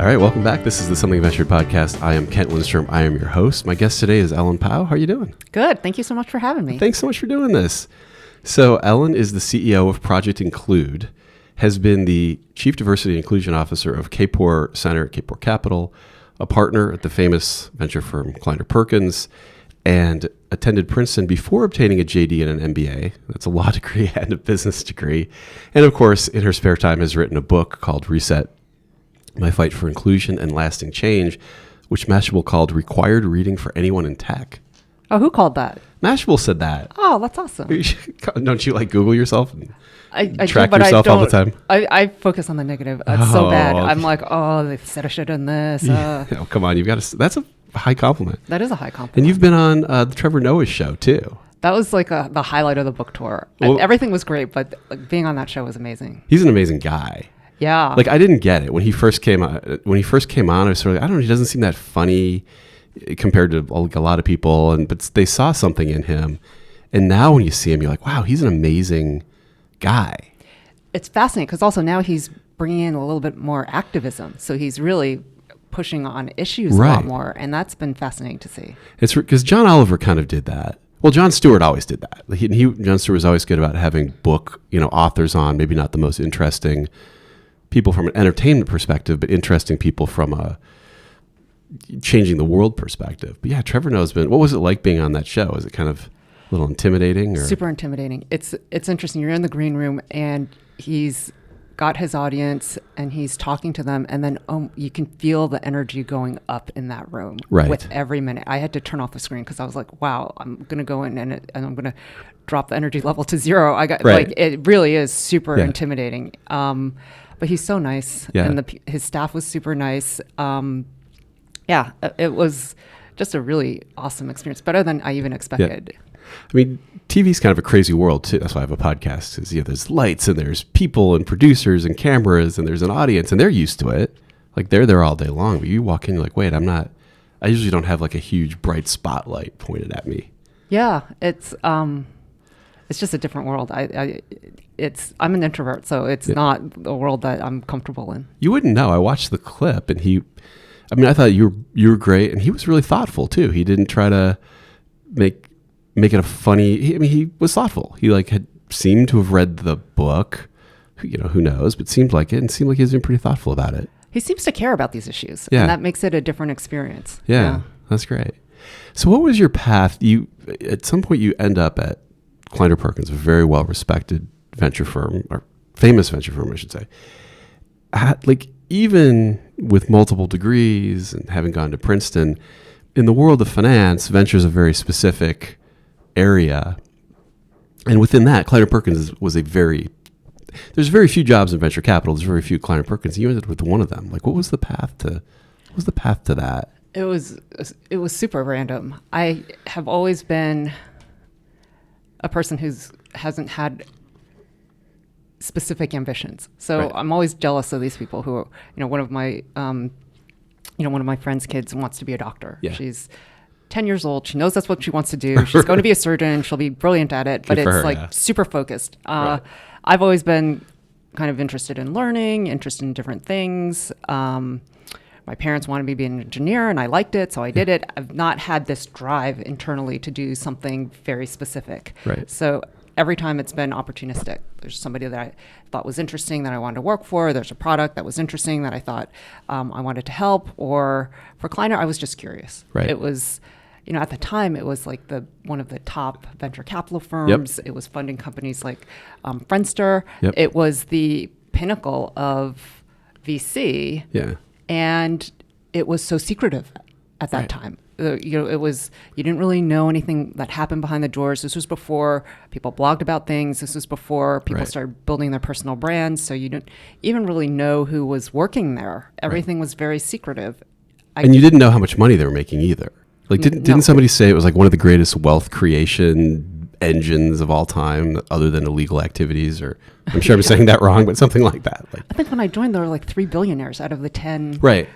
All right, welcome back. This is the Something Ventured podcast. I am Kent Lindstrom. I am your host. My guest today is Ellen Powell. How are you doing? Good. Thank you so much for having me. Thanks so much for doing this. So Ellen is the CEO of Project Include, has been the Chief Diversity and Inclusion Officer of Kapor Center at Kapor Capital, a partner at the famous venture firm Kleiner Perkins, and attended Princeton before obtaining a JD and an MBA. That's a law degree and a business degree. And of course, in her spare time has written a book called Reset: My Fight for Inclusion and Lasting Change, which Mashable called Required Reading for Anyone in Tech. Oh, who called that? Mashable said that. Oh, that's awesome. Don't you like Google yourself and I track do, but yourself I all the time? I focus on the negative. It's so bad. Okay. I'm like, oh, they said I should have done this. Oh, come on. That's a high compliment. That is a high compliment. And you've been on the Trevor Noah's show, too. That was like the highlight of the book tour. Well, everything was great, but like, being on that show was amazing. He's an amazing guy. Yeah. Like, I didn't get it when he first came on. When he first came on, I was sort of like, I don't know, he doesn't seem that funny compared to like a lot of people. But they saw something in him. And now when you see him, you're like, wow, he's an amazing guy. It's fascinating because also now he's bringing in a little bit more activism. So he's really pushing on issues a lot more. And that's been fascinating to see. It's because John Oliver kind of did that. Well, Jon Stewart always did that. Jon Stewart was always good about having book, authors on, maybe not the most interesting people from an entertainment perspective, but interesting people from a changing the world perspective. But yeah, Trevor Noah's been, what was it like being on that show? Is it kind of a little intimidating? Or? Super intimidating. It's interesting. You're in the green room and he's got his audience and he's talking to them, and then you can feel the energy going up in that room with every minute. I had to turn off the screen because I was like, wow, I'm going to go in and I'm going to drop the energy level to zero. Like, it really is super intimidating. But he's so nice, and his staff was super nice. It was just a really awesome experience, better than I even expected. I mean, TV's kind of a crazy world too. That's why I have a podcast. Is there's lights and there's people and producers and cameras and there's an audience and they're used to it. Like they're there all day long. But you walk in, you're like, wait, I'm not. I usually don't have like a huge bright spotlight pointed at me. Yeah, it's just a different world. I'm an introvert, so it's not a world that I'm comfortable in. You wouldn't know. I watched the clip, and I thought you were great, and he was really thoughtful too. He didn't try to make it a funny. He was thoughtful. He had seemed to have read the book. Who knows? But seemed like it, and seemed like he was being pretty thoughtful about it. He seems to care about these issues, and that makes it a different experience. Yeah, that's great. So, what was your path? At some point you end up at Kleiner Perkins, a very well-respected venture firm, or famous venture firm, I should say. Even with multiple degrees and having gone to Princeton, in the world of finance, venture is a very specific area. And within that, Kleiner Perkins was there's very few jobs in venture capital. There's very few Kleiner Perkins. You ended with one of them. What was the path to that? It was super random. I have always been a person who hasn't had specific ambitions. So I'm always jealous of these people who, one of my friend's kids wants to be a doctor. Yeah. She's 10 years old. She knows that's what she wants to do. She's going to be a surgeon. She'll be brilliant at it, but it's super focused. I've always been kind of interested in learning, interested in different things. My parents wanted me to be an engineer, and I liked it, so I did it. I've not had this drive internally to do something very specific. Right. So every time it's been opportunistic. There's somebody that I thought was interesting that I wanted to work for. There's a product that was interesting that I thought I wanted to help. Or for Kleiner, I was just curious. Right. It was, at the time, it was like one of the top venture capital firms. Yep. It was funding companies like Friendster. Yep. It was the pinnacle of VC. Yeah. And it was so secretive at that time. It was, you didn't really know anything that happened behind the doors. This was before people blogged about things. This was before people started building their personal brands. So you didn't even really know who was working there. Everything was very secretive. And you didn't know how much money they were making either. Didn't somebody say it was one of the greatest wealth creation engines of all time, other than illegal activities? Or I'm sure I'm saying that wrong, but something like that. I think when I joined, there were 3 billionaires out of the 10. Right.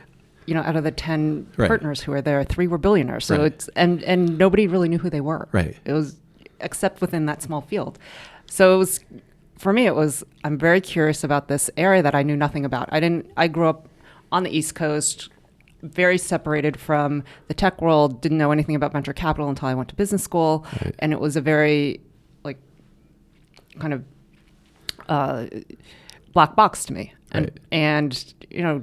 Out of the 10 partners who were there, 3 were billionaires. So it's and nobody really knew who they were. Right. It was except within that small field. So it was, for me, I'm very curious about this area that I knew nothing about. I grew up on the East Coast, very separated from the tech world, didn't know anything about venture capital until I went to business school. Right. And it was a very like kind of black box to me. And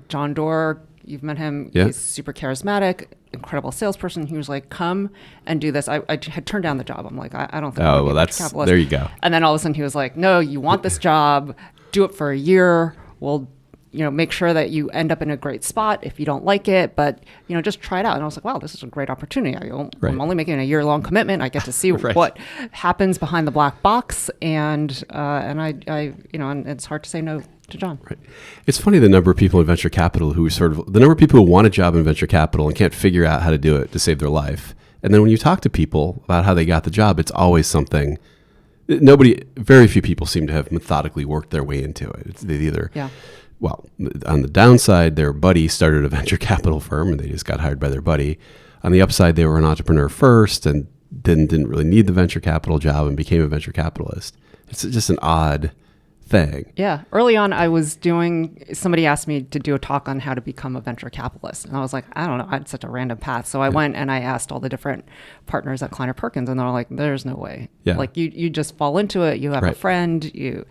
John Doerr, you've met him. Yeah. He's super charismatic, incredible salesperson. He was like, come and do this. I had turned down the job. I'm like, I don't think I'm a venture capitalist. There you go. And then all of a sudden he was like, no, you want this job, do it for a year. We'll make sure that you end up in a great spot if you don't like it, but, just try it out. And I was like, wow, this is a great opportunity. I'm only making a year-long commitment. I get to see what happens behind the black box. And and it's hard to say no to John. Right. It's funny the number of people in venture capital the number of people who want a job in venture capital and can't figure out how to do it to save their life. And then when you talk to people about how they got the job, it's always something. Very few people seem to have methodically worked their way into it. They either. Yeah. Well, on the downside, their buddy started a venture capital firm and they just got hired by their buddy. On the upside, they were an entrepreneur first and didn't really need the venture capital job and became a venture capitalist. It's just an odd thing. Yeah. Early on, somebody asked me to do a talk on how to become a venture capitalist. And I was like, I don't know. I had such a random path. So I went and I asked all the different partners at Kleiner Perkins and they're like, there's no way. Yeah. Like you just fall into it. You have a friend.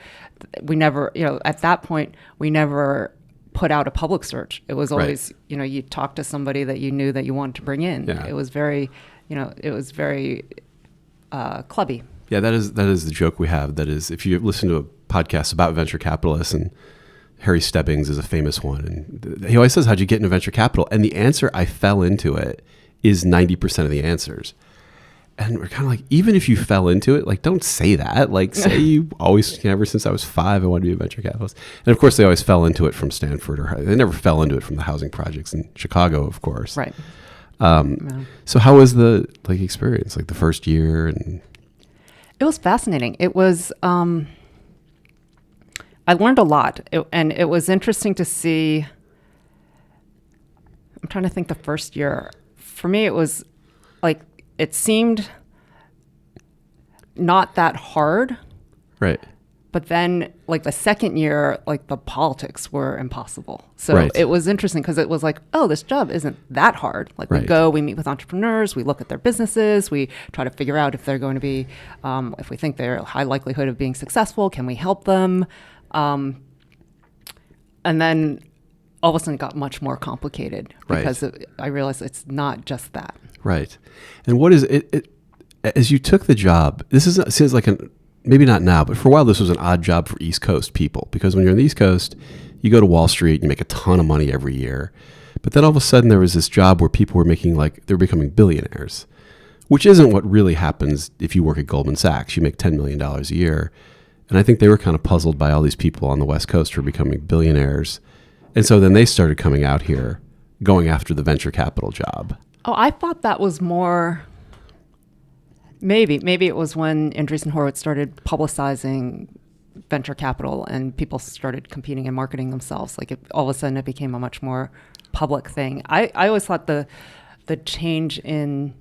We never, at that point, we never put out a public search. It was always, you talk to somebody that you knew that you wanted to bring in. Yeah. It was very, clubby. Yeah, that is the joke we have. That is, if you listen to a podcast about venture capitalists, and Harry Stebbings is a famous one, and he always says, how'd you get into venture capital? And the answer, I fell into it, is 90% of the answers. And we're kind of like, even if you fell into it, like, don't say that. Like, say you always, ever since I was 5, I wanted to be a venture capitalist. And of course, they always fell into it from Stanford, or they never fell into it from the housing projects in Chicago, of course. Right. So how was the experience, like the first year? And it was fascinating. It was, I learned a lot. And it was interesting to see, I'm trying to think the first year. For me, it was like, it seemed not that hard. Right. But then, like the second year, like the politics were impossible. So it was interesting because it was like, oh, this job isn't that hard. Like we meet with entrepreneurs, we look at their businesses, we try to figure out if they're going to be, if we think they're a high likelihood of being successful, can we help them? And then all of a sudden it got much more complicated because I realized it's not just that. Right. And what is it as you took the job, seems like maybe not now, but for a while this was an odd job for East Coast people, because when you're on the East Coast, you go to Wall Street, you make a ton of money every year. But then all of a sudden there was this job where people were making they're becoming billionaires, which isn't what really happens if you work at Goldman Sachs. You make $10 million a year. And I think they were kind of puzzled by all these people on the West Coast who are becoming billionaires. And so then they started coming out here, going after the venture capital job. Oh, I thought that was more, maybe it was when Andreessen Horowitz started publicizing venture capital and people started competing and marketing themselves. All of a sudden it became a much more public thing. I always thought the change in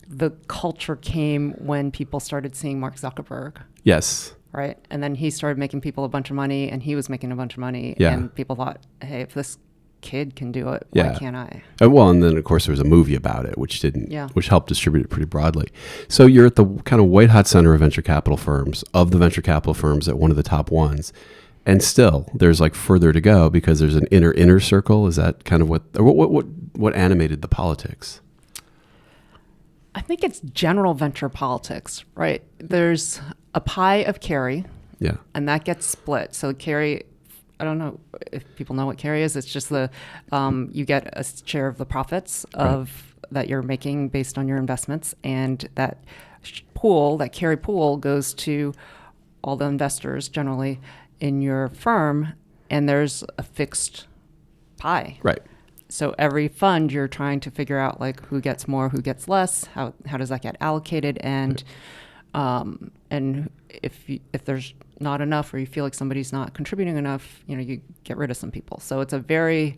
the culture came when people started seeing Mark Zuckerberg. Yes. Right. And then he started making people a bunch of money and he was making a bunch of money. Yeah. And people thought, hey, if this kid can do it, why can't I? Well, and then of course there was a movie about it, which helped distribute it pretty broadly. So you're at the kind of white hot center of venture capital firms, at one of the top ones. And still there's further to go because there's an inner circle. Is that kind of what animated the politics? I think it's general venture politics, right? There's a pie of carry. Yeah. And that gets split. So carry, I don't know if people know what carry is. It's just you get a share of the profits that you're making based on your investments. And that carry pool goes to all the investors generally in your firm. And there's a fixed pie. Right. So every fund you're trying to figure out who gets more, who gets less, how does that get allocated, and if there's not enough or you feel like somebody's not contributing enough, you get rid of some people. So it's a very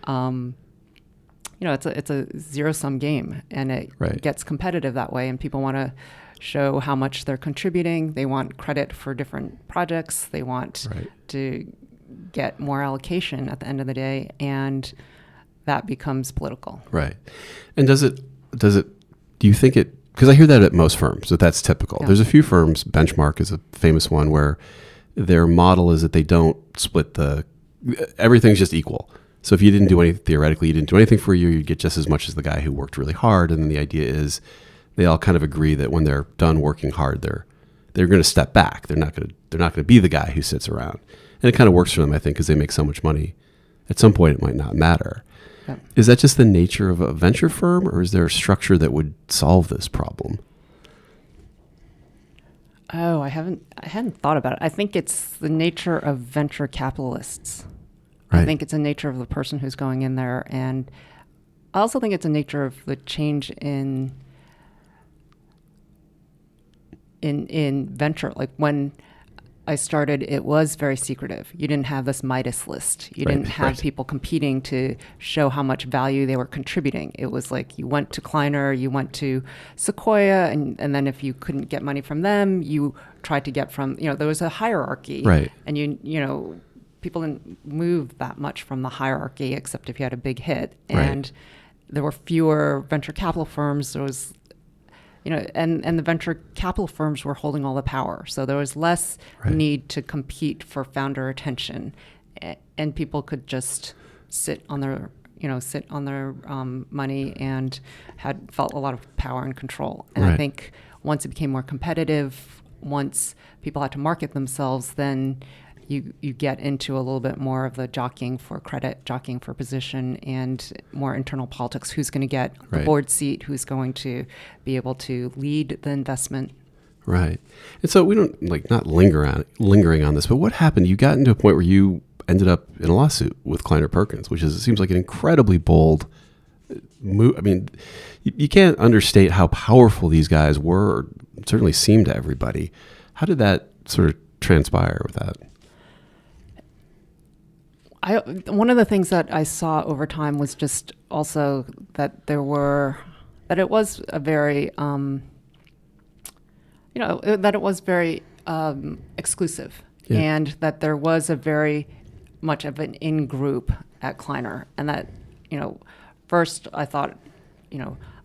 it's a zero-sum game, and it gets competitive that way, and people want to show how much they're contributing. They want credit for different projects. They want to get more allocation at the end of the day, and that becomes political. Right. And do you think it, because I hear that at most firms, that's typical. Yeah. There's a few firms, Benchmark is a famous one, where their model is that they don't split everything's just equal. So if you didn't do anything, theoretically, you didn't do anything for a year, you'd get just as much as the guy who worked really hard. And then the idea is they all kind of agree that when they're done working hard, they're going to step back. They're not going to be the guy who sits around. And it kind of works for them, I think, because they make so much money. At some point, it might not matter. Yeah. Is that just the nature of a venture firm, or is there a structure that would solve this problem? Oh, I hadn't thought about it. I think it's the nature of venture capitalists. Right. I think it's a nature of the person who's going in there, and I also think it's a nature of the change in venture. Like when I started, it was very secretive. You didn't have this Midas list. You didn't have people competing to show how much value they were contributing. It was like you went to Kleiner, you went to Sequoia, and then if you couldn't get money from them, you tried to get from, there was a hierarchy. Right. And people didn't move that much from the hierarchy except if you had a big hit. And there were fewer venture capital firms. There was and the venture capital firms were holding all the power. So there was less need to compete for founder attention, and people could just sit on their money and felt a lot of power and control. And I think once it became more competitive, once people had to market themselves, then you get into a little bit more of the jockeying for credit, jockeying for position, and more internal politics. Who's going to get the board seat? Who's going to be able to lead the investment? Right. And so we don't not lingering on this, but what happened? You got into a point where you ended up in a lawsuit with Kleiner Perkins, which seems like an incredibly bold move. I mean, you can't understate how powerful these guys were, or certainly seemed to everybody. How did that sort of transpire with that? One of the things that I saw over time was just also that it was a very, that it was very exclusive, and that there was a very much of an in-group at Kleiner, and that, first I thought,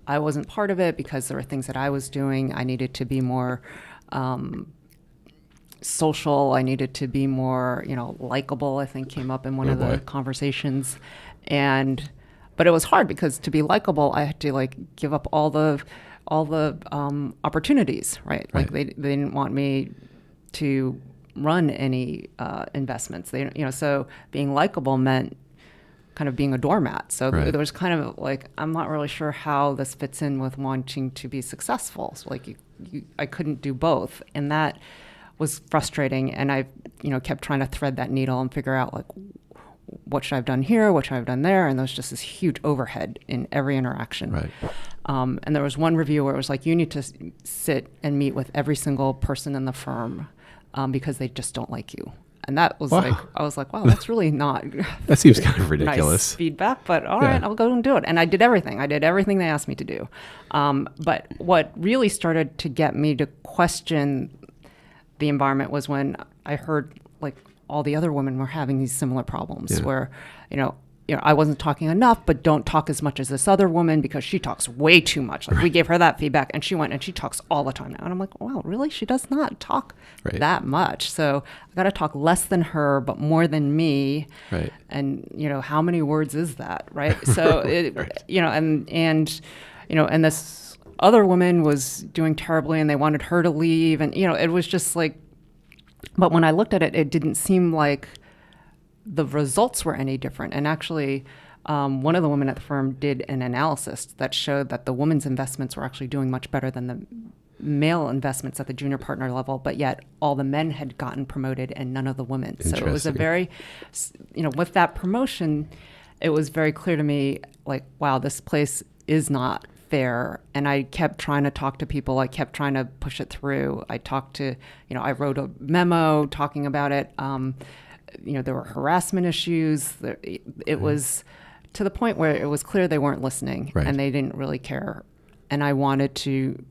I wasn't part of it because there were things that I was doing. I needed to be more social. I needed to be more, likable, I think came up in one of the conversations. But it was hard because to be likable, I had to give up all the opportunities, right? Like they didn't want me to run any investments. So being likable meant kind of being a doormat. So there was kind of I'm not really sure how this fits in with wanting to be successful. So I couldn't do both. And that was frustrating, and I, kept trying to thread that needle and figure out what should I have done here, what should I have done there, and there was just this huge overhead in every interaction. Right. And there was one review where it was you need to sit and meet with every single person in the firm because they just don't like you. And that was I was like, wow, that's really not. That seems kind of ridiculous. Nice feedback, but all right, I'll go and do it. And I did everything. I did everything they asked me to do. But what really started to get me to question the environment was when I heard all the other women were having these similar problems where, I wasn't talking enough, but don't talk as much as this other woman because she talks way too much. We gave her that feedback and she went and she talks all the time now. And I'm like, wow, really? She does not talk that much. So I got to talk less than her, but more than me. Right. And, how many words is that? Right. So, and this other woman was doing terribly and they wanted her to leave. And, it was just but when I looked at it, it didn't seem like the results were any different. And actually, one of the women at the firm did an analysis that showed that the women's investments were actually doing much better than the male investments at the junior partner level, but yet all the men had gotten promoted and none of the women. So it was a very, with that promotion, it was very clear to me, wow, this place is not fair. And I kept trying to talk to people. I kept trying to push it through. I talked to, I wrote a memo talking about it. There were harassment issues. It was to the point where it was clear they weren't listening and they didn't really care. And I wanted to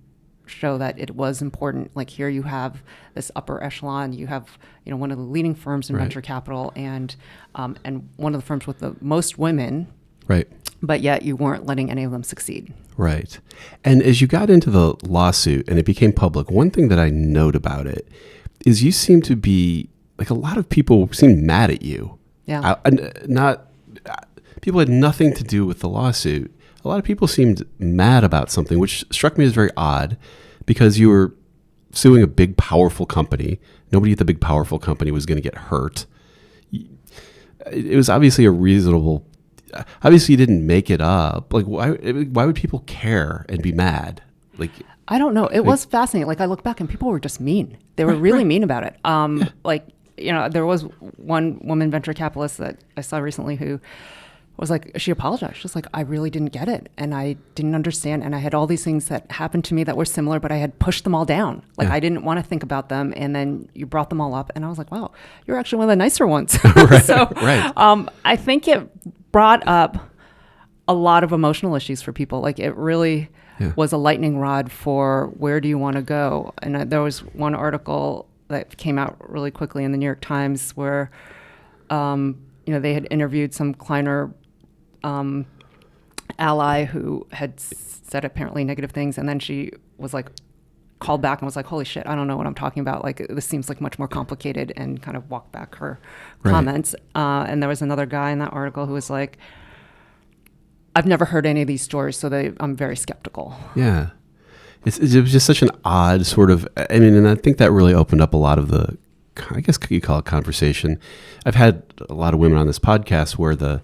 show that it was important. Like here you have this upper echelon, you have, one of the leading firms in venture capital and one of the firms with the most women. Right. But yet you weren't letting any of them succeed. Right. And as you got into the lawsuit and it became public, one thing that I note about it is you seem to be, like, a lot of people seem mad at you. Yeah. People had nothing to do with the lawsuit. A lot of people seemed mad about something, which struck me as very odd because you were suing a big, powerful company. Nobody at the big, powerful company was going to get hurt. It was obviously a reasonable... Obviously, you didn't make it up. Like, why would people care and be mad? Like, I don't know. It was fascinating. Like, I look back and people were just mean. They were really mean about it. Like, there was one woman venture capitalist that I saw recently who was like, she apologized. She was like, I really didn't get it. And I didn't understand. And I had all these things that happened to me that were similar, but I had pushed them all down. Like, I didn't want to think about them. And then you brought them all up. And I was like, wow, you're actually one of the nicer ones. I think it brought up a lot of emotional issues for people. Like, it really was a lightning rod for where do you want to go. And there was one article that came out really quickly in the New York Times where, they had interviewed some Kleiner ally who had said apparently negative things. And then she was like, called back and was like, holy shit, I don't know what I'm talking about. Like, this seems like much more complicated, and kind of walked back her comments. And there was another guy in that article who was like, I've never heard any of these stories, so I'm very skeptical. Yeah. It was just such an odd sort of, and I think that really opened up a lot of the, I guess you call it conversation. I've had a lot of women on this podcast where the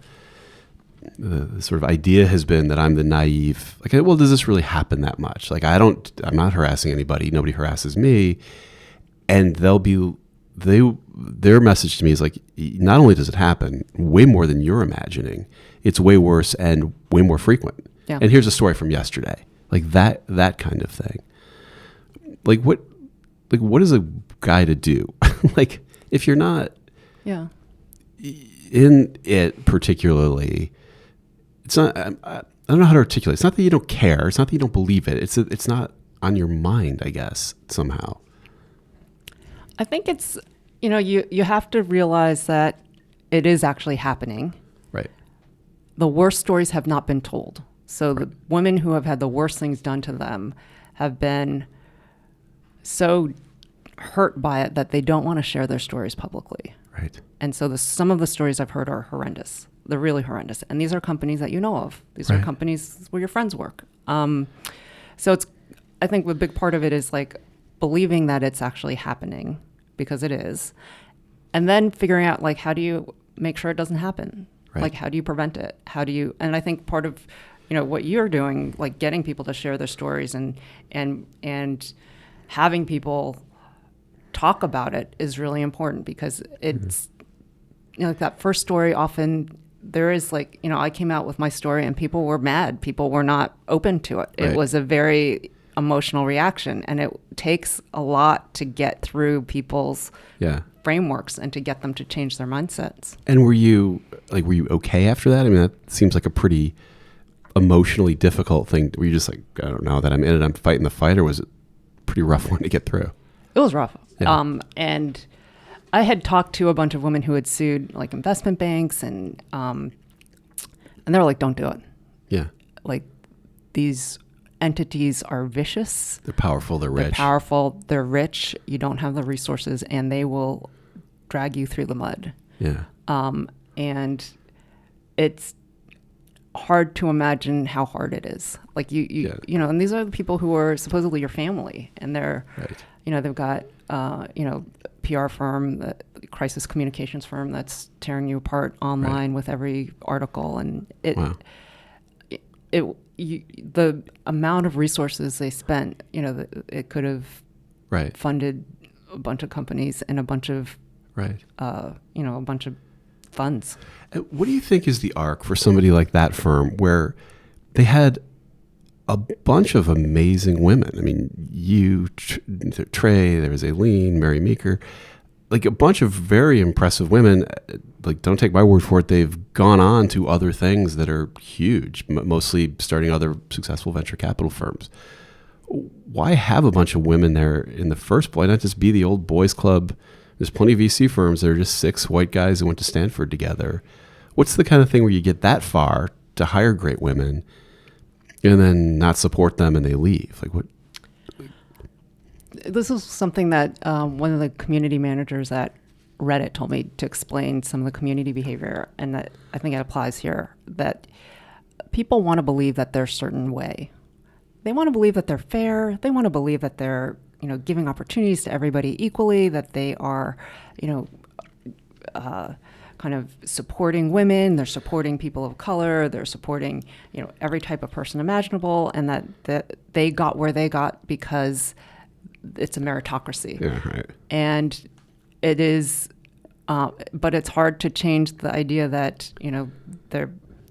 sort of idea has been that I'm the naive, like, well, does this really happen that much? Like, I'm not harassing anybody. Nobody harasses me. And their message to me is like, not only does it happen, way more than you're imagining, it's way worse and way more frequent. Yeah. And here's a story from yesterday, like that kind of thing. Like what is a guy to do? Like, if you're not in it particularly, it's not, I don't know how to articulate. It's not that you don't care. It's not that you don't believe it. It's not on your mind, I guess, somehow. I think it's, you have to realize that it is actually happening. Right. The worst stories have not been told. So the women who have had the worst things done to them have been so hurt by it that they don't want to share their stories publicly. Right. And so some of the stories I've heard are horrendous. They're really horrendous. And these are companies that you know of. These are companies where your friends work. So I think a big part of it is like believing that it's actually happening, because it is. And then figuring out, like, how do you make sure it doesn't happen? Right. Like, how do you prevent it? And I think part of, what you're doing, like getting people to share their stories and having people talk about it is really important, because it's, like that first story, often there is like, I came out with my story and people were mad. People were not open to it. Right. It was a very emotional reaction, and it takes a lot to get through people's frameworks and to get them to change their mindsets. And were you okay after that? I mean, that seems like a pretty emotionally difficult thing. Were you just like, I don't know, that I'm in it, I'm fighting the fight, or was it a pretty rough one to get through? It was rough. Yeah. And I had talked to a bunch of women who had sued like investment banks, and they were like, don't do it. Yeah. Like, these entities are vicious. They're powerful. They're rich. They're powerful. They're rich. You don't have the resources, and they will drag you through the mud. Yeah. And it's hard to imagine how hard it is. Like and these are the people who are supposedly your family, and they're, they've got, PR firm, the crisis communications firm that's tearing you apart online with every article, and the amount of resources they spent, it could have funded a bunch of companies and a bunch of a bunch of funds. What do you think is the arc for somebody like that firm, where they had a bunch of amazing women? I mean, Trey, there was Aileen, Mary Meeker, like a bunch of very impressive women. Like, don't take my word for it. They've gone on to other things that are huge, mostly starting other successful venture capital firms. why have a bunch of women there in the first place? Why not just be the old boys club? There's plenty of VC firms that are just 6 white guys who went to Stanford together. What's the kind of thing where you get that far to hire great women and then not support them and they leave? Like what? This is something that one of the community managers at Reddit told me to explain some of the community behavior, and that I think it applies here, that people want to believe that they're a certain way. They want to believe that they're fair. They want to believe that they're, giving opportunities to everybody equally, that they are, kind of supporting women, they're supporting people of color, they're supporting, every type of person imaginable, and that they got where they got because it's a meritocracy. Yeah, right. And it is, but it's hard to change the idea that,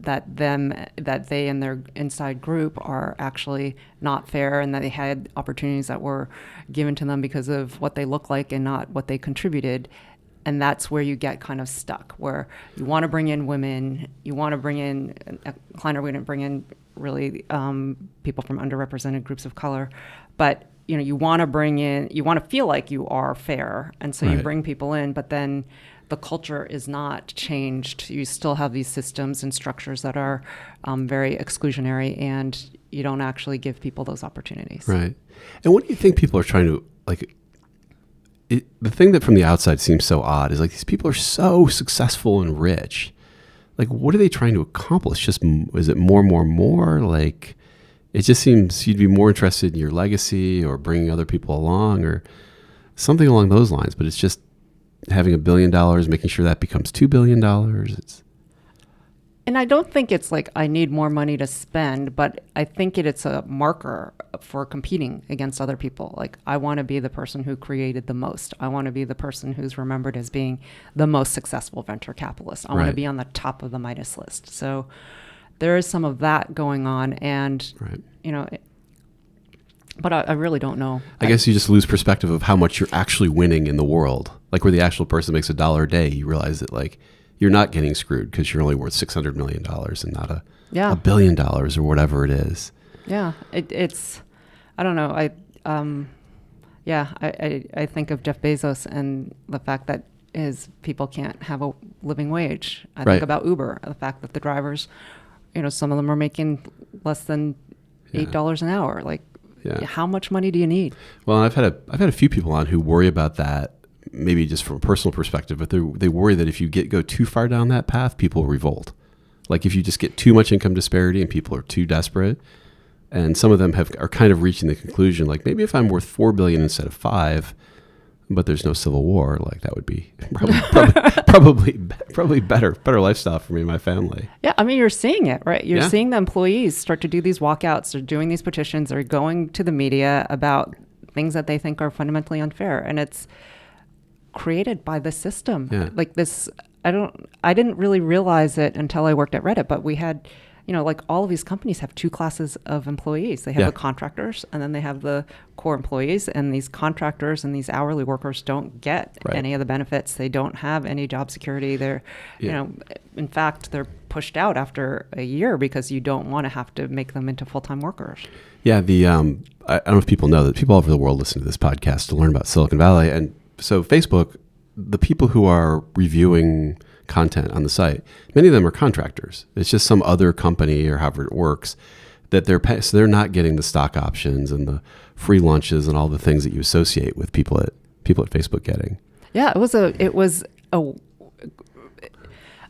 that they and their inside group are actually not fair, and that they had opportunities that were given to them because of what they look like and not what they contributed. And that's where you get kind of stuck, where you want to bring in women, you want to bring in, Kleiner, we didn't bring in really people from underrepresented groups of color, but you want to feel like you are fair. And so you bring people in, but then the culture is not changed. You still have these systems and structures that are very exclusionary, and you don't actually give people those opportunities. Right. And what do you think people are trying to, like, the thing that from the outside seems so odd is like these people are so successful and rich. Like, what are they trying to accomplish? Just, is it more? Like, it just seems you'd be more interested in your legacy or bringing other people along or something along those lines. But it's just having $1 billion, making sure that becomes $2 billion. And I don't think it's like I need more money to spend, but I think it's a marker for competing against other people. Like, I want to be the person who created the most. I want to be the person who's remembered as being the most successful venture capitalist. I want to be on the top of the Midas list. So there is some of that going on, and but I really don't know. I guess you just lose perspective of how much you're actually winning in the world. Like, where the actual person makes $1 a day, you realize that, like, you're not getting screwed because you're only worth $600 million and not $1 billion or whatever it is. Yeah, it's, I don't know. I think of Jeff Bezos and the fact that his people can't have a living wage. I think about Uber, the fact that the drivers, some of them are making less than $8 an hour. Like, how much money do you need? Well, I've had a few people on who worry about that. Maybe just from a personal perspective, but they worry that if you go too far down that path, people will revolt. Like, if you just get too much income disparity and people are too desperate, and some of them are kind of reaching the conclusion, like, maybe if I'm worth $4 billion instead of $5 billion, but there's no civil war, like, that would be probably better lifestyle for me and my family. Yeah, I mean, you're seeing it, right? You're seeing the employees start to do these walkouts, they're doing these petitions, they're going to the media about things that they think are fundamentally unfair, and it's created by the system. Like this, I didn't really realize it until I worked at Reddit, but we had, like, all of these companies have 2 classes of employees. They have the contractors, and then they have the core employees, and these contractors and these hourly workers don't get any of the benefits. They don't have any job security. They're, in fact, they're pushed out after a year because you don't want to have to make them into full-time workers. Yeah. I don't know if people know that people all over the world listen to this podcast to learn about Silicon Valley. And so Facebook, the people who are reviewing content on the site, many of them are contractors. It's just some other company or however it works that so they're not getting the stock options and the free lunches and all the things that you associate with people at Facebook getting. Yeah,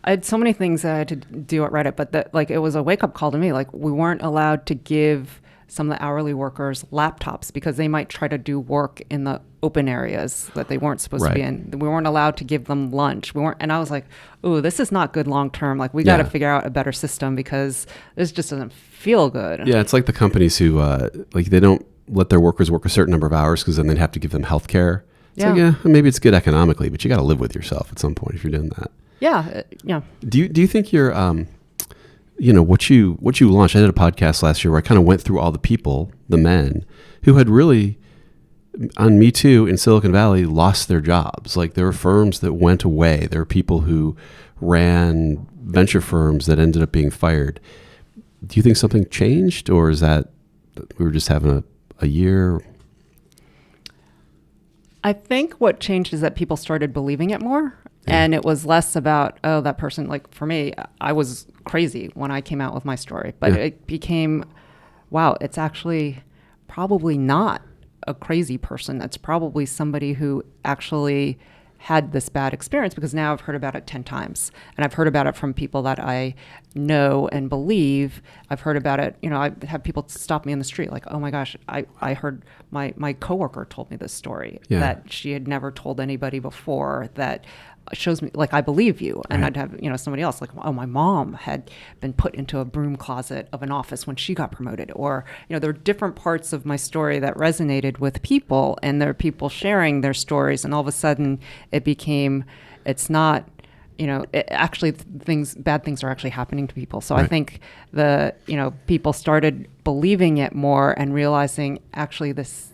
I had so many things that I had to do at Reddit, but it was a wake up call to me. Like, we weren't allowed to give some of the hourly workers laptops because they might try to do work in the open areas that they weren't supposed to be in. We weren't allowed to give them lunch. And I was like, "Ooh, this is not good long term. Like, we got to figure out a better system because this just doesn't feel good." Yeah, it's like the companies who they don't let their workers work a certain number of hours because then they'd have to give them health care. It's maybe it's good economically, but you got to live with yourself at some point if you're doing that. Yeah. Do you think you're what you launched? I did a podcast last year where I kind of went through all the people, the men, who had really, on Me Too in Silicon Valley, lost their jobs. Like, there were firms that went away. There were people who ran venture firms that ended up being fired. Do you think something changed, or is that we were just having a year? I think what changed is that people started believing it more. Yeah. And it was less about, oh, that person, like for me, I was crazy when I came out with my story. But it became, wow, it's actually probably not a crazy person. It's probably somebody who actually had this bad experience, because now I've heard about it 10 times. And I've heard about it from people that I know and believe. I've heard about it, I have people stop me in the street like, oh my gosh, I heard my coworker told me this story that she had never told anybody before, that shows me, like, I believe you. And I'd have, somebody else like, oh, my mom had been put into a broom closet of an office when she got promoted. Or, there are different parts of my story that resonated with people, and there are people sharing their stories. And all of a sudden it became, it's not, actually bad things are actually happening to people. So I think people started believing it more and realizing actually this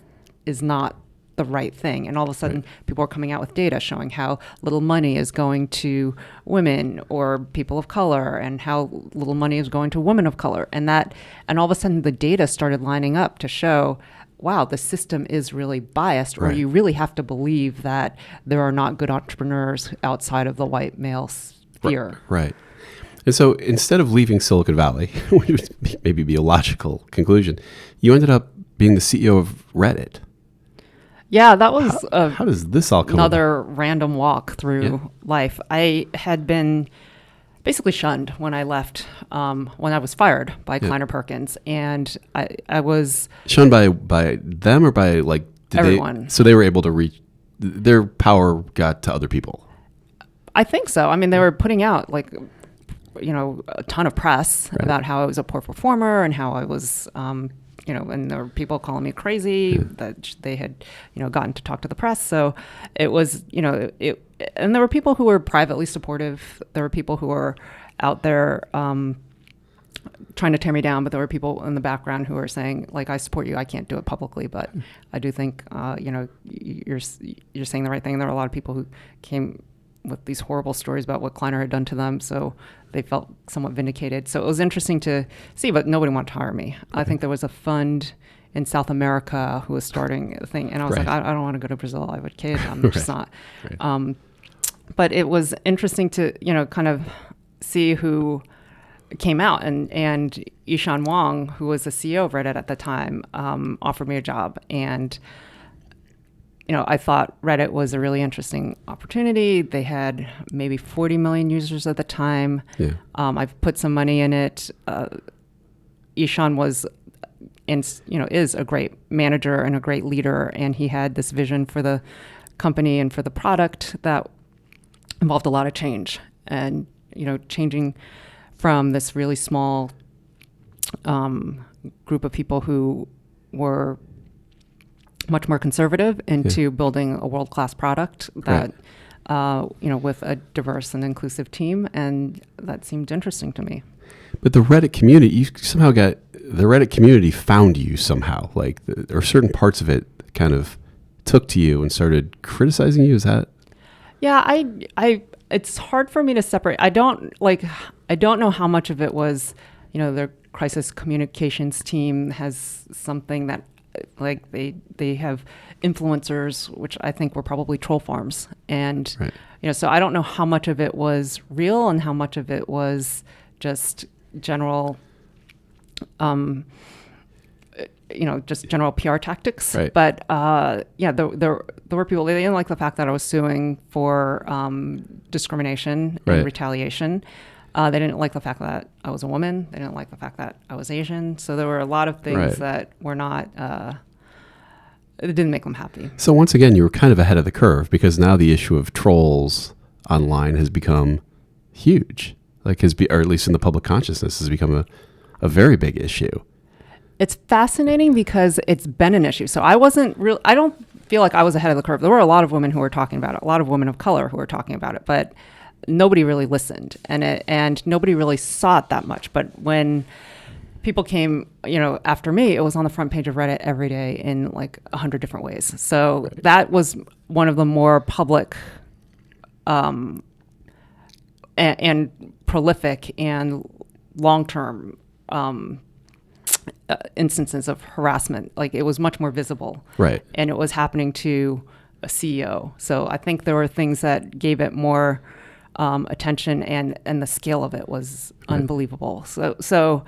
is not the right thing. And all of a sudden people are coming out with data showing how little money is going to women or people of color, and how little money is going to women of color. And all of a sudden the data started lining up to show, wow, the system is really biased, or you really have to believe that there are not good entrepreneurs outside of the white male sphere. Right. And so instead of leaving Silicon Valley, which would maybe be a logical conclusion, you ended up being the CEO of Reddit. Yeah, that was how does this all come another random walk through life. I had been basically shunned when I left, when I was fired by Kleiner Perkins, and I was shunned by them, or by like everyone. So they were able to reach, their power got to other people. I think so. I mean, they were putting out like a ton of press about how I was a poor performer and how I was. And there were people calling me crazy that they had, gotten to talk to the press. So it was, and there were people who were privately supportive. There were people who were out there trying to tear me down, but there were people in the background who were saying, like, I support you. I can't do it publicly, but I do think, you're saying the right thing. And there were a lot of people who came with these horrible stories about what Kleiner had done to them. So they felt somewhat vindicated. So it was interesting to see, but nobody wanted to hire me. I think there was a fund in South America who was starting a thing. And I was like, I don't want to go to Brazil. I have a kid. I'm just not. But it was interesting to, kind of see who came out. And Ishan Wong, who was the CEO of Reddit at the time, offered me a job. And I thought Reddit was a really interesting opportunity. They had maybe 40 million users at the time. Yeah. I've put some money in it. Ishan was, is a great manager and a great leader, and he had this vision for the company and for the product that involved a lot of change, and changing from this really small group of people who were much more conservative into building a world-class product that, with a diverse and inclusive team. And that seemed interesting to me. But the Reddit community, the Reddit community found you somehow, or certain parts of it kind of took to you and started criticizing you. Is that? Yeah, it's hard for me to separate. I don't know how much of it was, their crisis communications team has something that, like, they have influencers, which I think were probably troll farms. And, so I don't know how much of it was real and how much of it was just general, just general PR tactics. Right. But, there were people, they didn't like the fact that I was suing for discrimination and retaliation. They didn't like the fact that I was a woman. They didn't like the fact that I was Asian. So there were a lot of things that were not, it didn't make them happy. So once again, you were kind of ahead of the curve, because now the issue of trolls online has become huge, or at least in the public consciousness has become a very big issue. It's fascinating because it's been an issue. So I don't feel like I was ahead of the curve. There were a lot of women who were talking about it, a lot of women of color who were talking about it, but nobody really listened, and nobody really saw it that much. But when people came, after me, it was on the front page of Reddit every day in like 100 different ways. So that was one of the more public and prolific and long-term instances of harassment. Like, it was much more visible. Right. And it was happening to a CEO. So I think there were things that gave it more attention, and the scale of it was unbelievable. So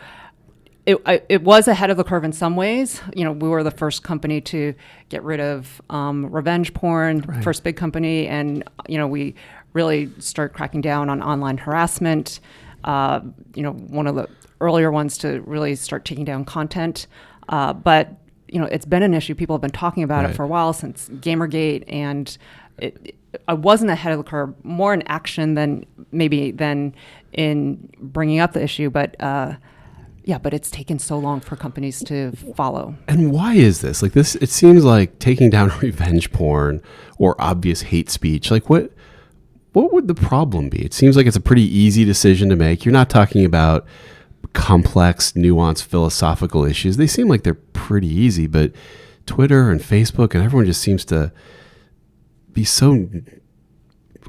it was ahead of the curve in some ways. We were the first company to get rid of revenge porn, first big company, and we really start cracking down on online harassment. One of the earlier ones to really start taking down content. But it's been an issue. People have been talking about it for a while, since Gamergate, and I wasn't ahead of the curve, more in action than in bringing up the issue. But but it's taken so long for companies to follow. And why is this? Like this, it seems like taking down revenge porn or obvious hate speech. Like what would the problem be? It seems like it's a pretty easy decision to make. You're not talking about complex, nuanced, philosophical issues. They seem like they're pretty easy, but Twitter and Facebook and everyone just seems to be so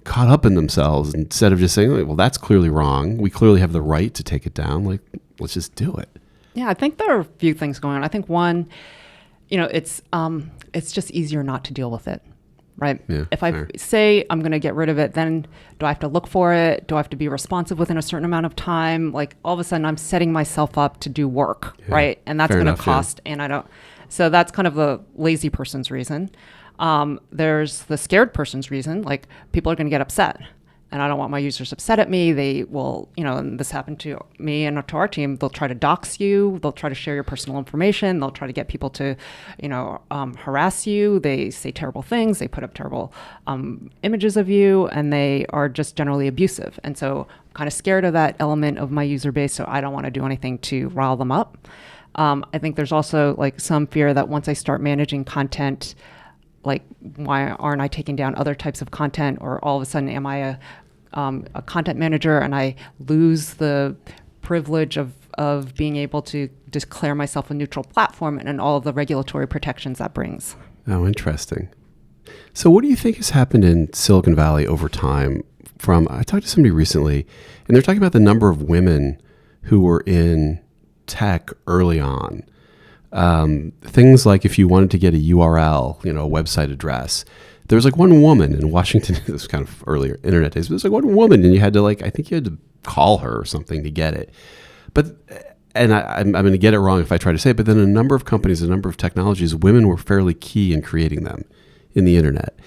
caught up in themselves, instead of just saying, well, that's clearly wrong. We clearly have the right to take it down. Like, let's just do it. Yeah, I think there are a few things going on. I think one, it's just easier not to deal with it, right? Yeah, if I say I'm going to get rid of it, then do I have to look for it? Do I have to be responsive within a certain amount of time? Like, all of a sudden I'm setting myself up to do work, right? And that's going to cost, and I don't. So that's kind of the lazy person's reason. There's the scared person's reason, like, people are going to get upset, and I don't want my users upset at me. They will, and this happened to me and to our team, they'll try to dox you. They'll try to share your personal information. They'll try to get people to, harass you. They say terrible things. They put up terrible images of you, and they are just generally abusive. And so I'm kind of scared of that element of my user base, so I don't want to do anything to rile them up. I think there's also like some fear that once I start managing content, like, why aren't I taking down other types of content? Or all of a sudden, am I a content manager and I lose the privilege of being able to declare myself a neutral platform and all of the regulatory protections that brings? Oh, interesting. So what do you think has happened in Silicon Valley over time? I talked to somebody recently, and they're talking about the number of women who were in tech early on. Things like if you wanted to get a URL, a website address, there was like one woman in Washington. This was kind of earlier internet days, but there's like one woman, and you had to I think you had to call her or something to get it. But, and I'm going to get it wrong if I try to say it, but then a number of companies, a number of technologies, women were fairly key in creating them in the internet.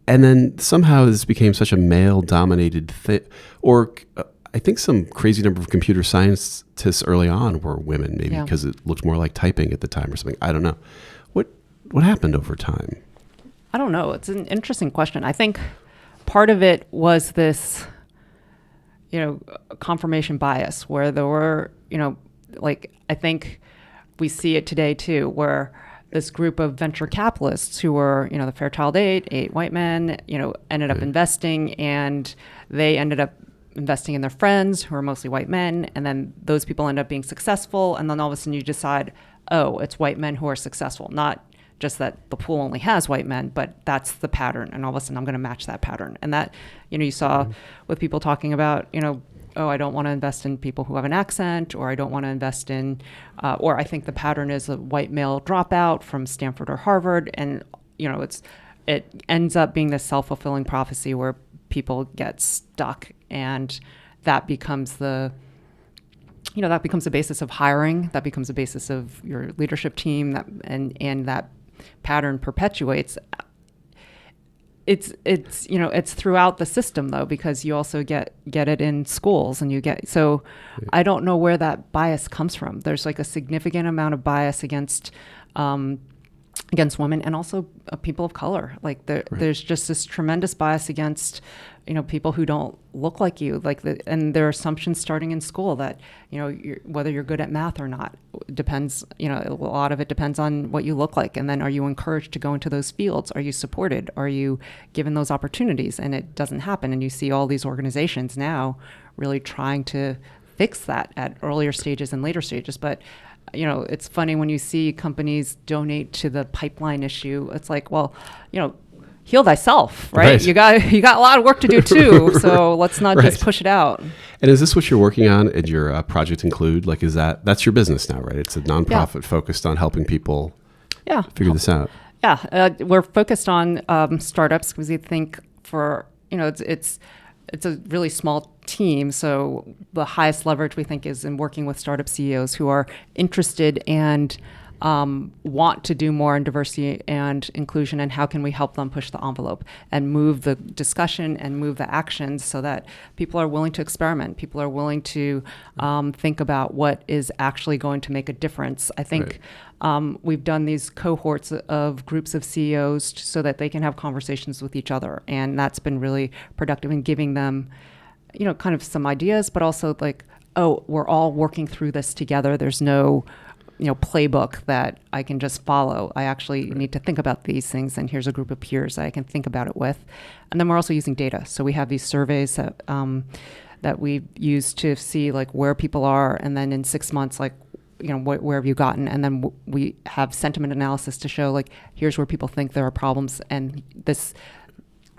And then somehow this became such a male-dominated thing, or I think some crazy number of computer scientists early on were women, maybe because it looked more like typing at the time or something. I don't know. What happened over time? I don't know. It's an interesting question. I think part of it was this, confirmation bias, where there were, I think we see it today too, where this group of venture capitalists who were, the Fairchild eight white men, ended up investing, and they ended up investing in their friends who are mostly white men, and then those people end up being successful, and then all of a sudden you decide, oh, it's white men who are successful, not just that the pool only has white men, but that's the pattern, and all of a sudden I'm going to match that pattern. And that, you saw with people talking about, oh, I don't want to invest in people who have an accent, or I don't want to invest in, or I think the pattern is a white male dropout from Stanford or Harvard, and it ends up being this self-fulfilling prophecy where people get stuck, and that becomes the basis of hiring, that becomes the basis of your leadership team, and that pattern perpetuates. It's throughout the system though, because you also get it in schools, and I don't know where that bias comes from. There's like a significant amount of bias against women, and also people of color. Like there's just this tremendous bias against, people who don't look like you, and there are assumptions starting in school that, whether you're good at math or not depends, a lot of it depends on what you look like. And then are you encouraged to go into those fields? Are you supported? Are you given those opportunities? And it doesn't happen. And you see all these organizations now really trying to fix that at earlier stages and later stages. But it's funny when you see companies donate to the pipeline issue. It's like, well, heal thyself, right? You got a lot of work to do too. So let's not just push it out. And is this what you're working on at your Project Include? Like, that's your business now, right? It's a nonprofit focused on helping people figure this out. Yeah, we're focused on startups because we think it's a really small team. So the highest leverage we think is in working with startup CEOs who are interested and want to do more in diversity and inclusion, and how can we help them push the envelope and move the discussion and move the actions so that people are willing to experiment. People are willing to think about what is actually going to make a difference. I think we've done these cohorts of groups of CEOs so that they can have conversations with each other. And that's been really productive in giving them, kind of some ideas, but also like, oh, we're all working through this together. There's no playbook that I can just follow. I actually need to think about these things, and here's a group of peers that I can think about it with. And then we're also using data. So we have these surveys that we use to see like where people are, and then in 6 months, like, where have you gotten? And then we have sentiment analysis to show like, here's where people think there are problems, and this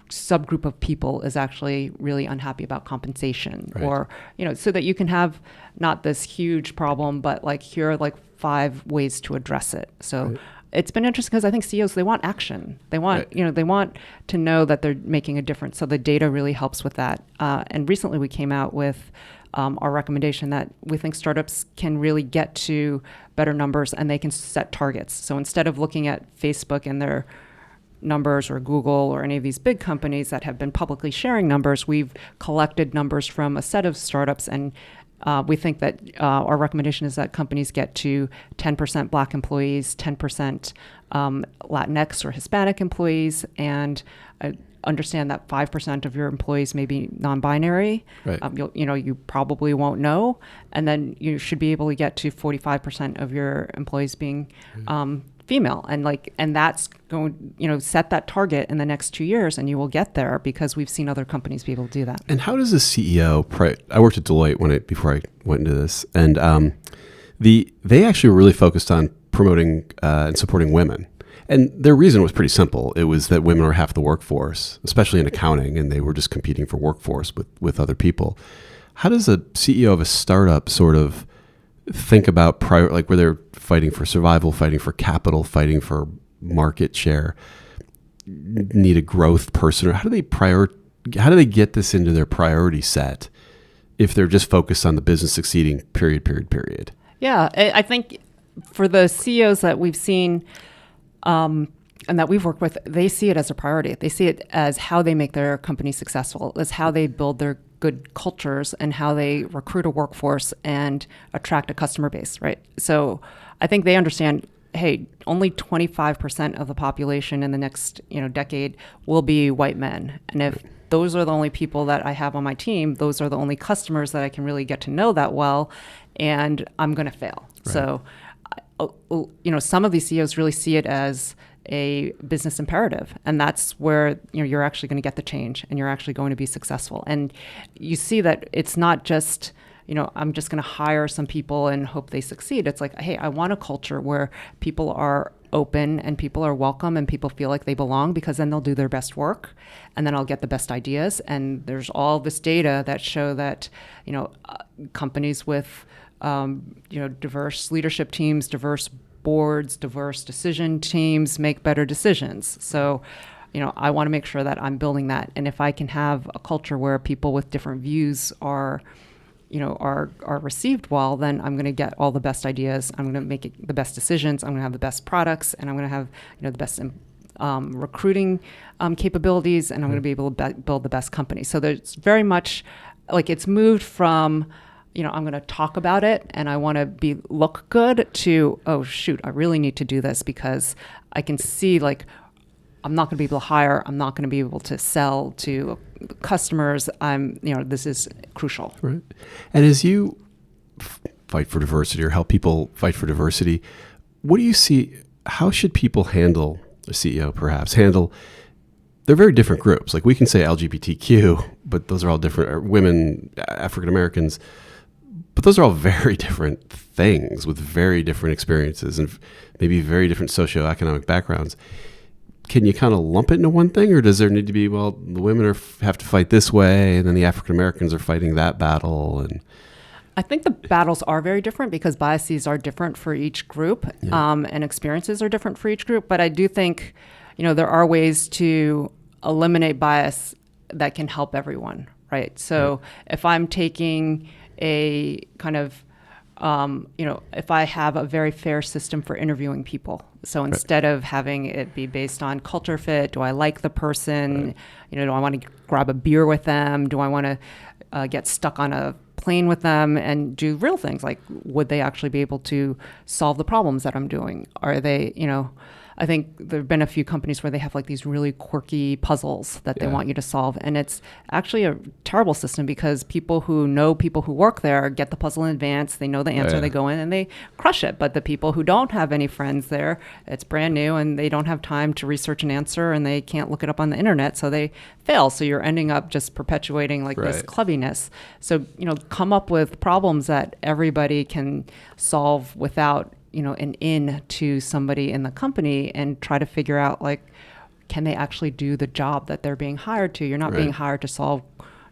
subgroup of people is actually really unhappy about compensation, or so that you can have not this huge problem, but like here are like 5 ways to address it. So it's been interesting because I think CEOs, they want action. They want they want to know that they're making a difference. So the data really helps with that. And recently we came out with our recommendation that we think startups can really get to better numbers, and they can set targets. So instead of looking at Facebook and their numbers, or Google, or any of these big companies that have been publicly sharing numbers, we've collected numbers from a set of startups, and we think that our recommendation is that companies get to 10% Black employees, 10% Latinx or Hispanic employees, and understand that 5% of your employees may be non-binary. You probably won't know, and then you should be able to get to 45% of your employees being female, and that's going, set that target in the next 2 years, and you will get there because we've seen other companies be able to do that. And how does a CEO? I worked at Deloitte before I went into this, and they actually were really focused on promoting and supporting women. And their reason was pretty simple. It was that women are half the workforce, especially in accounting, and they were just competing for workforce with other people. How does a CEO of a startup sort of think about where they're fighting for survival, fighting for capital, fighting for market share, need a growth person, or how do they get this into their priority set if they're just focused on the business succeeding, period? Yeah, I think for the CEOs that we've seen and that we've worked with, they see it as a priority. They see it as how they make their company successful, as how they build their good cultures, and how they recruit a workforce and attract a customer base, right? So I think they understand, hey, only 25% of the population in the next decade will be white men. And if those are the only people that I have on my team, those are the only customers that I can really get to know that well, and I'm going to fail. Right. So, some of these CEOs really see it as a business imperative, and that's where you're actually going to get the change, and you're actually going to be successful. And you see that it's not just I'm just going to hire some people and hope they succeed. It's like, hey, I want a culture where people are open and people are welcome and people feel like they belong, because then they'll do their best work, and then I'll get the best ideas. And there's all this data that show that companies with diverse leadership teams, diverse boards, diverse decision teams make better decisions. So, I want to make sure that I'm building that. And if I can have a culture where people with different views are received well, then I'm going to get all the best ideas. I'm going to make the best decisions. I'm going to have the best products, and I'm going to have the best recruiting capabilities, and I'm going to be able to build the best company. So there's very much like it's moved from I'm going to talk about it and I want to look good to, oh shoot, I really need to do this because I can see like I'm not going to be able to hire, I'm not going to be able to sell to customers. This is crucial. Right. And as you fight for diversity or help people fight for diversity, what do you see, how should people handle, a CEO perhaps, they're very different groups. Like we can say LGBTQ, but those are all different, or women, African Americans, but those are all very different things with very different experiences and maybe very different socioeconomic backgrounds. can you kind of lump it into one thing, or does there need to be, well, the women have to fight this way, and then the African Americans are fighting that battle? And I think the battles are very different because biases are different for each group, and experiences are different for each group. But I do think, there are ways to eliminate bias that can help everyone, right? So if I'm taking a kind of, if I have a very fair system for interviewing people, so instead of having it be based on culture fit, do I like the person? Do I want to grab a beer with them? Do I want to get stuck on a plane with them and do real things like, would they actually be able to solve the problems that I'm doing? Are they, I think there have been a few companies where they have like these really quirky puzzles that they want you to solve. And it's actually a terrible system because people who know people who work there get the puzzle in advance. They know the answer, they go in and they crush it. But the people who don't have any friends there, it's brand new and they don't have time to research an answer and they can't look it up on the internet. So they fail. So you're ending up just perpetuating like this clubbiness. So, come up with problems that everybody can solve without an in to somebody in the company and try to figure out like, can they actually do the job that they're being hired to? You're not being hired to solve,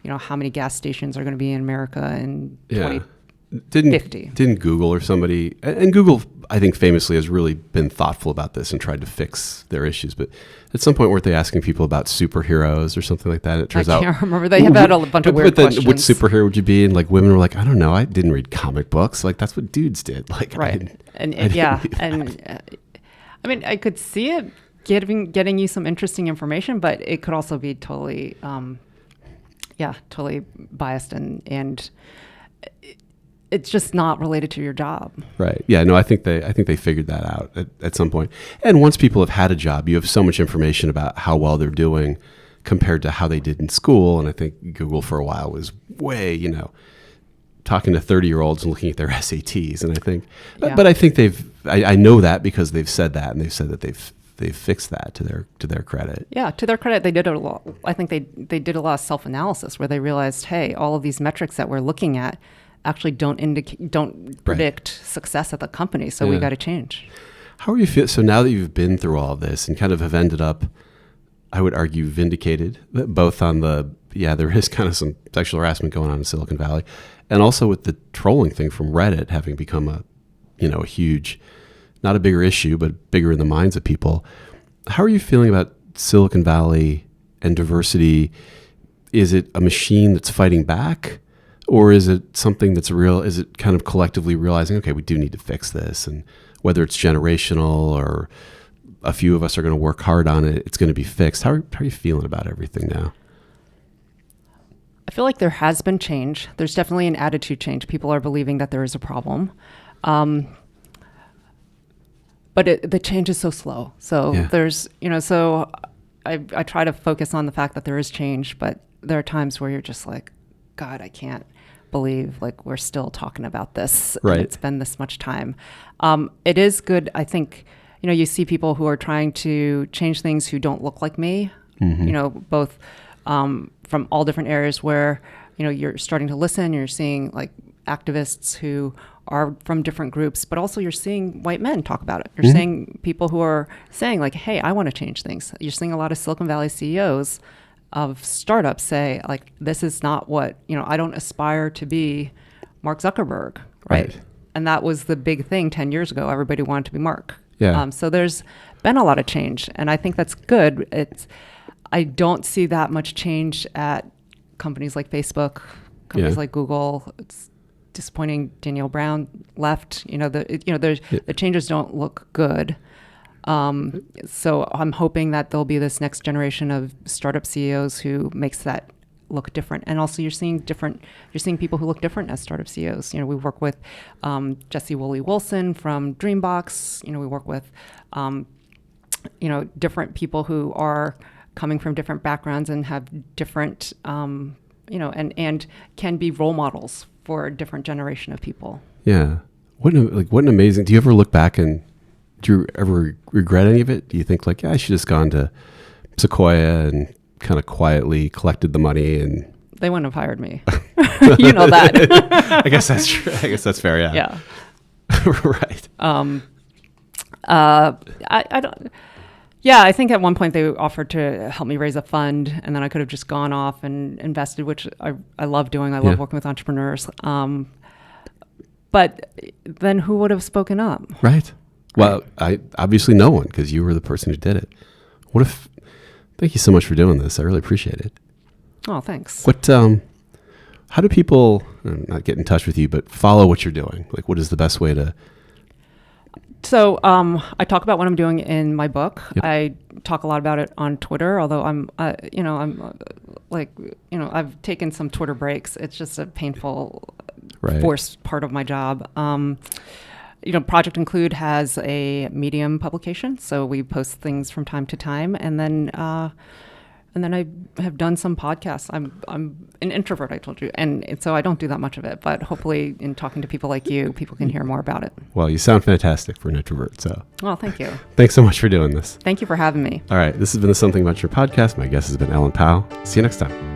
how many gas stations are going to be in America in 2050. Didn't Google or somebody, and Google, I think famously has really been thoughtful about this and tried to fix their issues. But at some point, weren't they asking people about superheroes or something like that? And it turns out, I can't remember. They have had a bunch of weird questions. Which superhero would you be? And like women were like, I don't know. I didn't read comic books. Like that's what dudes did. Like I could see it getting you some interesting information, but it could also be totally, totally biased and it's just not related to your job. Right. Yeah. No, I think they figured that out at some point. And once people have had a job, you have so much information about how well they're doing compared to how they did in school. And I think Google for a while was way, talking to 30-year-olds and looking at their SATs. And I think, but I think I know that because they've said that, and they've said that they've fixed that to their credit. Yeah, to their credit, they did a lot. I think they did a lot of self-analysis where they realized, hey, all of these metrics that we're looking at actually don't predict success at the company. So we got to change. How are you feel? So now that you've been through all of this and kind of have ended up, I would argue, vindicated, both on there is kind of some sexual harassment going on in Silicon Valley, and also with the trolling thing from Reddit having become a huge, not a bigger issue, but bigger in the minds of people. How are you feeling about Silicon Valley and diversity? Is it a machine that's fighting back? Or is it something that's real? Is it kind of collectively realizing, okay, we do need to fix this? And whether it's generational or a few of us are going to work hard on it, it's going to be fixed. How are you feeling about everything now? I feel like there has been change. There's definitely an attitude change. People are believing that there is a problem. But the change is so slow. So there's, so I try to focus on the fact that there is change, but there are times where you're just like, God, I can't believe like we're still talking about this. Right. And it's been this much time. It is good. I think, you see people who are trying to change things who don't look like me, both from all different areas where, you're starting to listen, you're seeing like activists who are from different groups, but also you're seeing white men talk about it. You're seeing people who are saying like, hey, I want to change things. You're seeing a lot of Silicon Valley CEOs of startups say like, this is not what, I don't aspire to be Mark Zuckerberg, right? And that was the big thing 10 years ago. Everybody wanted to be Mark. Yeah. So there's been a lot of change, and I think that's good. I don't see that much change at companies like Facebook, companies like Google. It's disappointing. Danielle Brown left. The changes don't look good. So I'm hoping that there'll be this next generation of startup CEOs who makes that look different. And also you're seeing people who look different as startup CEOs. We work with Jesse Woolley-Wilson from Dreambox. We work with different people who are coming from different backgrounds and have different and can be role models for a different generation of people. Yeah. What an amazing, do you ever look back and do you ever regret any of it? Do you think like, I should have just gone to Sequoia and kind of quietly collected the money and... They wouldn't have hired me. You know that. I guess that's true. I guess that's fair. Yeah. Yeah. Right. I don't, Yeah, I think at one point they offered to help me raise a fund, and then I could have just gone off and invested, which I love doing. I love working with entrepreneurs. But then who would have spoken up? Right. Well, obviously no one, because you were the person who did it. Thank you so much for doing this. I really appreciate it. Oh, thanks. How do people, not get in touch with you, but follow what you're doing? Like, what is the best way to? So I talk about what I'm doing in my book. Yep. I talk a lot about it on Twitter, although I've taken some Twitter breaks. It's just a painful, forced part of my job. Project Include has a Medium publication, so we post things from time to time, and then I have done some podcasts. I'm an introvert, I told you, and so I don't do that much of it. But hopefully, in talking to people like you, people can hear more about it. Well, you sound fantastic for an introvert. So, well, thank you. Thanks so much for doing this. Thank you for having me. All right, this has been the Something About Your podcast. My guest has been Ellen Powell. See you next time.